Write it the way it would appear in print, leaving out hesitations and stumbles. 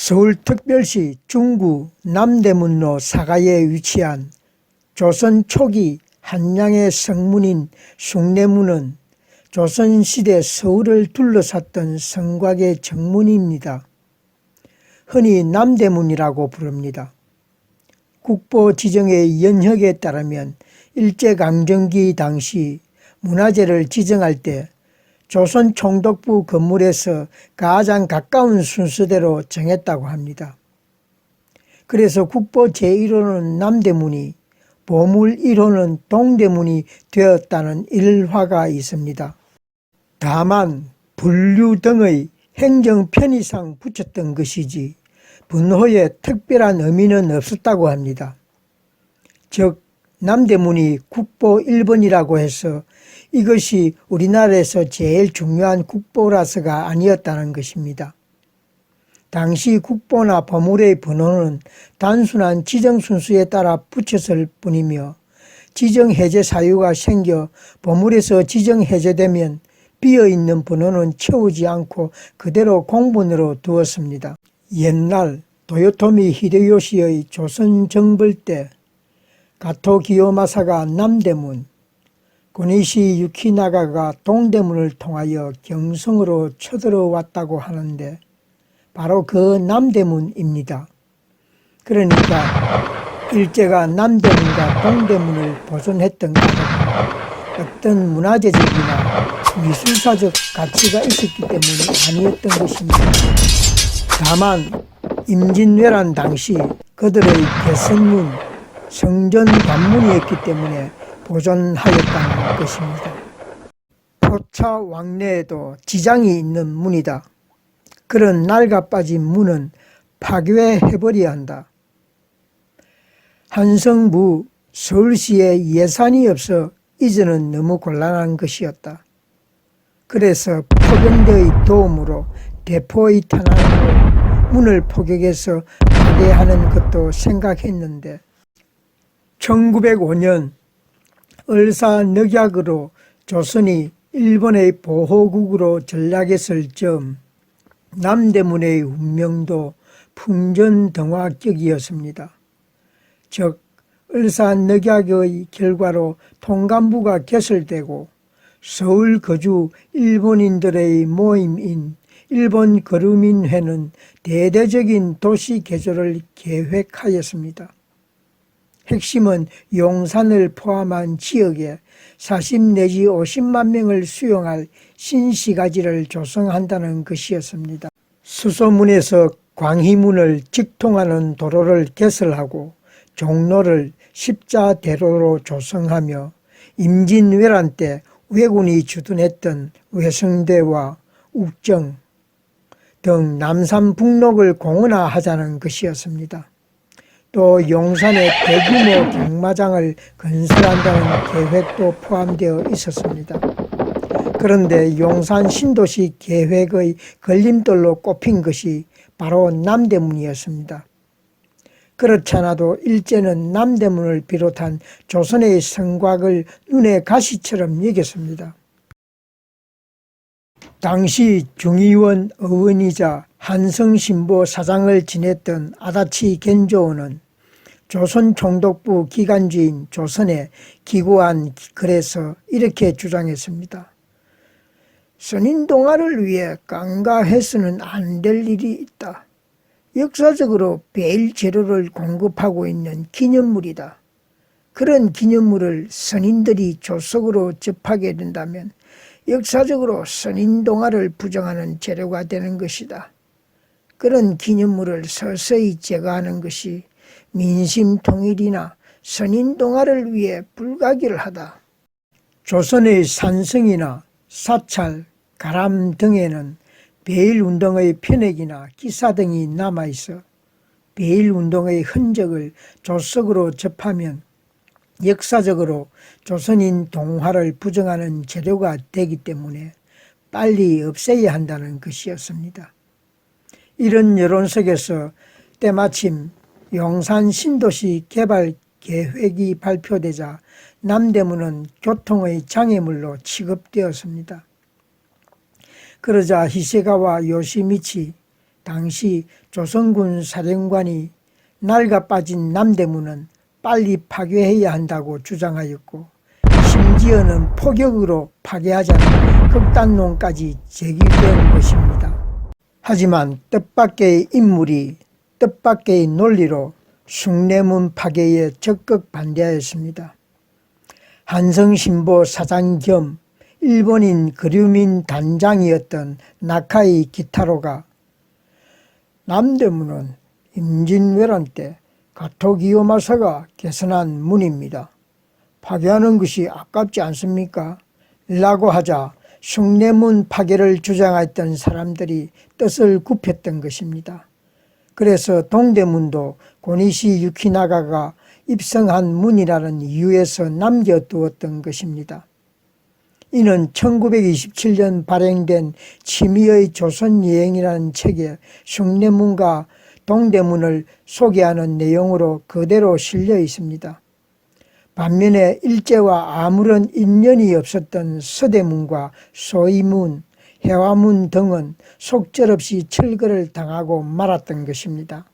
서울특별시 중구 남대문로 사가에 위치한 조선 초기 한양의 성문인 숭례문은 조선시대 서울을 둘러쌌던 성곽의 정문입니다. 흔히 남대문이라고 부릅니다. 국보 지정의 연혁에 따르면 일제강점기 당시 문화재를 지정할 때 조선 총독부 건물에서 가장 가까운 순서대로 정했다고 합니다. 그래서 국보 제1호는 남대문이, 보물 1호는 동대문이 되었다는 일화가 있습니다. 다만 분류 등의 행정 편의상 붙였던 것이지 분호에 특별한 의미는 없었다고 합니다. 즉 남대문이 국보 1번이라고 해서 이것이 우리나라에서 제일 중요한 국보라서가 아니었다는 것입니다. 당시 국보나 보물의 번호는 단순한 지정 순수에 따라 붙였을 뿐이며 지정 해제 사유가 생겨 보물에서 지정 해제되면 비어있는 번호는 채우지 않고 그대로 공분으로 두었습니다. 옛날 도요토미 히데요시의 조선 정벌 때 가토 기요마사가 남대문, 고니시 유키나가가 동대문을 통하여 경성으로 쳐들어왔다고 하는데 바로 그 남대문입니다. 그러니까 일제가 남대문과 동대문을 보존했던 것은 어떤 문화재적이나 미술사적 가치가 있었기 때문이 아니었던 것입니다. 다만 임진왜란 당시 그들의 개선문, 성전 관문이었기 때문에 보존하였다는 것입니다. 포차 왕래에도 지장이 있는 문이다. 그런 낡아 빠진 문은 파괴해버려야 한다. 한성부 서울시에 예산이 없어 이전은 너무 곤란한 것이었다. 그래서 포병대의 도움으로 대포의 탄환으로 문을 포격해서 파괴하는 것도 생각했는데 1905년 을사늑약으로 조선이 일본의 보호국으로 전락했을 즈음 남대문의 운명도 풍전등화격이었습니다. 즉 을사늑약의 결과로 통감부가 개설되고 서울 거주 일본인들의 모임인 일본거류민회는 대대적인 도시 개조를 계획하였습니다. 핵심은 용산을 포함한 지역에 40 내지 50만 명을 수용할 신시가지를 조성한다는 것이었습니다. 수소문에서 광희문을 직통하는 도로를 개설하고 종로를 십자대로로 조성하며 임진왜란 때 왜군이 주둔했던 외성대와 욱정 등 남산북록을 공원화하자는 것이었습니다. 또 용산에 대규모 경마장을 건설한다는 계획도 포함되어 있었습니다. 그런데 용산 신도시 계획의 걸림돌로 꼽힌 것이 바로 남대문이었습니다. 그렇지 않아도 일제는 남대문을 비롯한 조선의 성곽을 눈의 가시처럼 여겼습니다. 당시 중의원 의원이자 한성신보 사장을 지냈던 아다치 겐조오는 조선 총독부 기관지인 조선에 기고한 글에서 이렇게 주장했습니다. 선인동화를 위해 깡가해서는 안 될 일이 있다. 역사적으로 베일 재료를 공급하고 있는 기념물이다. 그런 기념물을 선인들이 조석으로 접하게 된다면 역사적으로 선인동화를 부정하는 재료가 되는 것이다. 그런 기념물을 서서히 제거하는 것이 민심 통일이나 선인동화를 위해 불가결하다. 조선의 산성이나 사찰, 가람 등에는 베일운동의 편액이나 기사 등이 남아있어 베일운동의 흔적을 조석으로 접하면 역사적으로 조선인 동화를 부정하는 재료가 되기 때문에 빨리 없애야 한다는 것이었습니다. 이런 여론 속에서 때마침 용산 신도시 개발 계획이 발표되자 남대문은 교통의 장애물로 취급되었습니다. 그러자 히세가와 요시미치, 당시 조선군 사령관이 낡아 빠진 남대문은 빨리 파괴해야 한다고 주장하였고, 심지어는 포격으로 파괴하자는 극단론까지 제기된 것입니다. 하지만 뜻밖의 인물이 뜻밖의 논리로 숭례문 파괴에 적극 반대하였습니다. 한성신보 사장 겸 일본인 거류민 단장이었던 나카이 기타로가 남대문은 임진왜란 때 가토기요마사가 개선한 문입니다. 파괴하는 것이 아깝지 않습니까? 라고 하자 숭례문 파괴를 주장했던 사람들이 뜻을 굽혔던 것입니다. 그래서 동대문도 고니시 유키나가가 입성한 문이라는 이유에서 남겨두었던 것입니다. 이는 1927년 발행된 치미의 조선여행이라는 책에 숭례문과 동대문을 소개하는 내용으로 그대로 실려 있습니다. 반면에 일제와 아무런 인연이 없었던 서대문과 소이문, 해화문 등은 속절없이 철거를 당하고 말았던 것입니다.